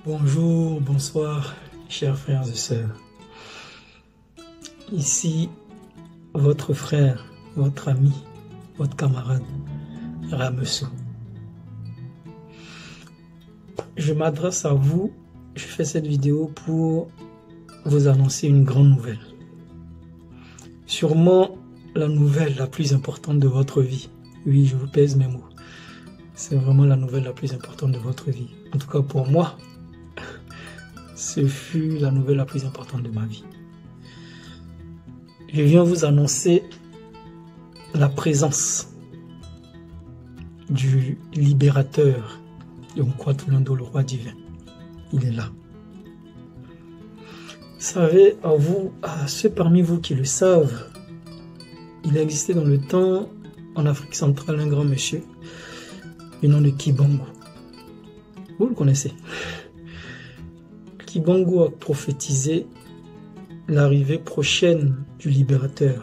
Bonjour, bonsoir, chers frères et sœurs. Ici, votre frère, votre ami, votre camarade, Ramessou. Je m'adresse à vous, je fais cette vidéo pour vous annoncer une grande nouvelle. Sûrement la nouvelle la plus importante de votre vie. Oui, je vous pèse mes mots. C'est vraiment la nouvelle la plus importante de votre vie. En tout cas pour moi, ce fut la nouvelle la plus importante de ma vie. Je viens vous annoncer la présence du libérateur de Nkwatu-Lendo, le roi divin. Il est là. Vous savez, à ceux parmi vous qui le savent, il a existé dans le temps, en Afrique centrale, un grand monsieur, du nom de Kibangu. Vous le connaissez. Kibangu a prophétisé l'arrivée prochaine du libérateur,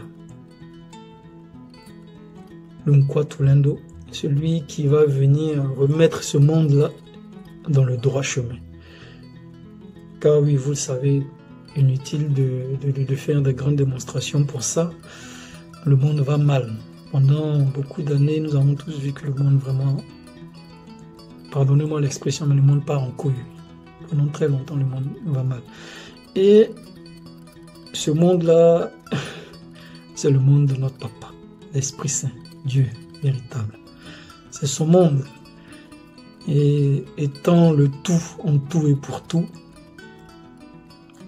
le Nkwatu-Lendo, celui qui va venir remettre ce monde-là dans le droit chemin. Car oui, vous le savez, inutile de faire de grandes démonstrations pour ça, le monde va mal. Pendant beaucoup d'années, nous avons tous vu que le monde vraiment, pardonnez-moi l'expression, mais le monde part en couille. Pendant très longtemps, le monde va mal. Et ce monde-là, c'est le monde de notre papa, l'Esprit Saint, Dieu véritable. C'est son monde. Et étant le tout en tout et pour tout,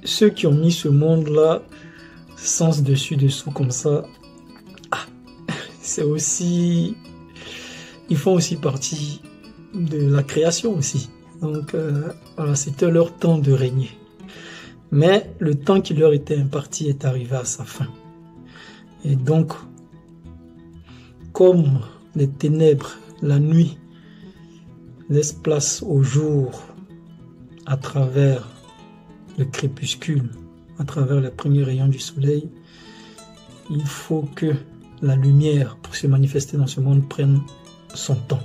ceux qui ont mis ce monde-là sens dessus-dessous comme ça, c'est aussi, ils font aussi partie de la création aussi. Donc voilà, c'était leur temps de régner. Mais le temps qui leur était imparti est arrivé à sa fin. Et donc, comme les ténèbres, la nuit, laissent place au jour à travers le crépuscule, à travers les premiers rayons du soleil, il faut que la lumière, pour se manifester dans ce monde, prenne son temps.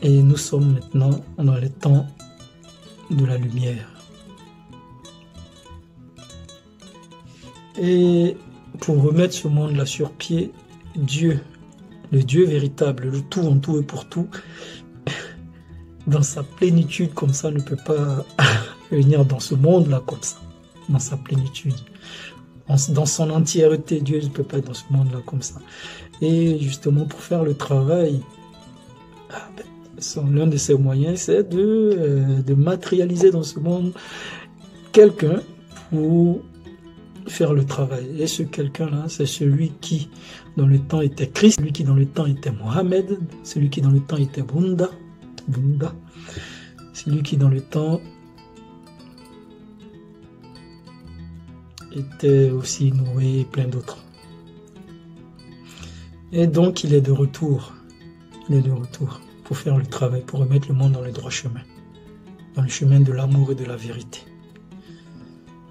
Et nous sommes maintenant dans le temps de la lumière. Et pour remettre ce monde-là sur pied, Dieu, le Dieu véritable, le tout en tout et pour tout, dans sa plénitude comme ça, ne peut pas venir dans ce monde-là comme ça, dans sa plénitude. Dans son entièreté, Dieu ne peut pas être dans ce monde-là comme ça. Et justement, pour faire le travail, l'un de ses moyens, c'est de matérialiser dans ce monde quelqu'un pour faire le travail. Et ce quelqu'un-là, c'est celui qui, dans le temps, était Christ, celui qui, dans le temps, était Mohamed, celui qui, dans le temps, était Bunda, celui qui, dans le temps, était aussi Noé et plein d'autres. Et donc, il est de retour. Il est de retour pour faire le travail, pour remettre le monde dans le droit chemin, dans le chemin de l'amour et de la vérité.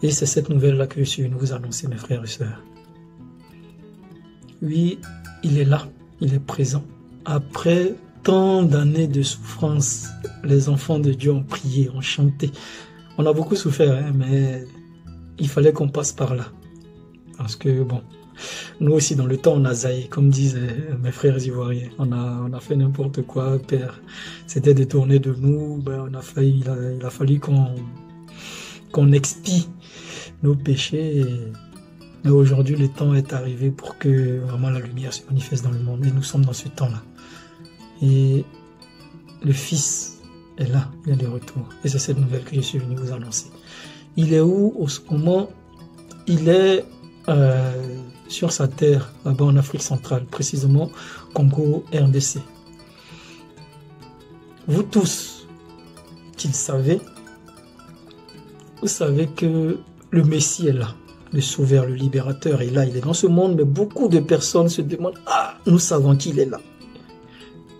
Et c'est cette nouvelle-là que je suis venu vous annoncer, mes frères et sœurs. Oui, il est là, il est présent. Après tant d'années de souffrance, les enfants de Dieu ont prié, ont chanté. On a beaucoup souffert, hein, mais il fallait qu'on passe par là. Parce que, bon, nous aussi, dans le temps, on a zaï, comme disent mes frères ivoiriens. On a fait n'importe quoi, Père. C'était détourné de nous. Ben, il a fallu qu'on expie nos péchés. Mais aujourd'hui, le temps est arrivé pour que vraiment la lumière se manifeste dans le monde. Et nous sommes dans ce temps-là. Et le Fils est là, il est de retour. Et c'est cette nouvelle que je suis venu vous annoncer. Il est où au moment? Il est sur sa terre, là-bas en Afrique centrale, précisément Congo, RDC. Vous tous qui le savez, vous savez que le Messie est là, le Sauveur, le Libérateur est là, il est dans ce monde, mais beaucoup de personnes se demandent, ah, nous savons qu'il est là,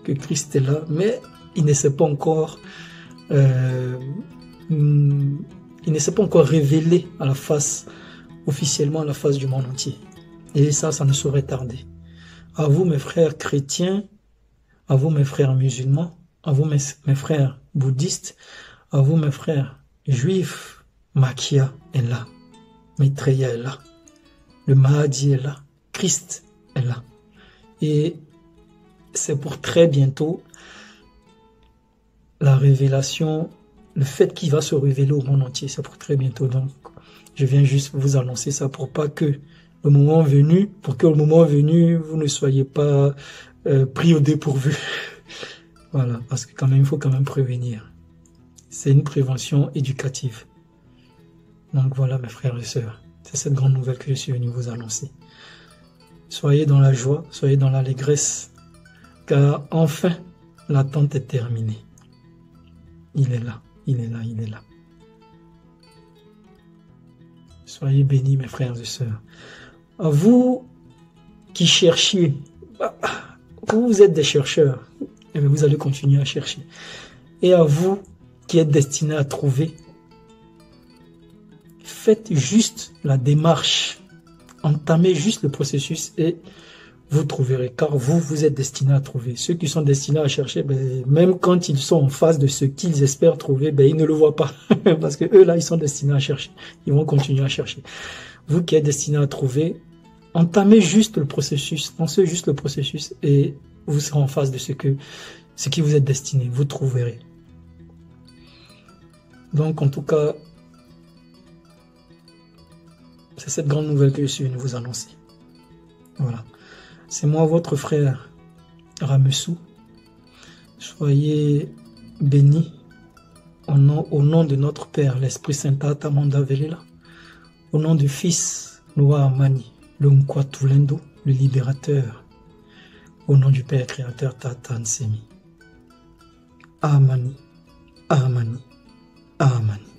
que Christ est là, mais il ne s'est pas encore, il ne s'est pas encore révélé à la face, officiellement à la face du monde entier. Et ça ne saurait tarder. À vous, mes frères chrétiens, à vous, mes frères musulmans, à vous, mes frères bouddhistes, à vous, mes frères juifs, Makia est là, Maitreya est là, le Mahdi est là, Christ est là. Et c'est pour très bientôt la révélation, le fait qu'il va se révéler au monde entier, c'est pour très bientôt. Donc, je viens juste vous annoncer ça pour pas que le moment venu, vous ne soyez pas pris au dépourvu. Voilà, parce que quand même, il faut quand même prévenir. C'est une prévention éducative. Donc voilà, mes frères et sœurs, c'est cette grande nouvelle que je suis venu vous annoncer. Soyez dans la joie, soyez dans l'allégresse, car enfin, l'attente est terminée. Il est là, il est là, il est là. Soyez bénis, mes frères et sœurs. À vous qui cherchiez, vous êtes des chercheurs, et vous allez continuer à chercher. Et à vous qui êtes destinés à trouver, faites juste la démarche, entamez juste le processus et vous trouverez, car vous êtes destinés à trouver. Ceux qui sont destinés à chercher, même quand ils sont en face de ce qu'ils espèrent trouver, ils ne le voient pas, parce que eux là, ils sont destinés à chercher, ils vont continuer à chercher. Vous qui êtes destinés à trouver, entamez juste le processus, lancez juste le processus et vous serez en face de ce qui vous est destiné, vous trouverez. Donc en tout cas, c'est cette grande nouvelle que je suis venu vous annoncer. Voilà. C'est moi, votre frère Ramessou. Soyez bénis au nom de notre Père, l'Esprit Saint Tata Manda Velela, au nom du Fils Noa Amani, le Mkwatulendo, le Libérateur, au nom du Père Créateur Tata Nsemi. Amani, Amani, Amani.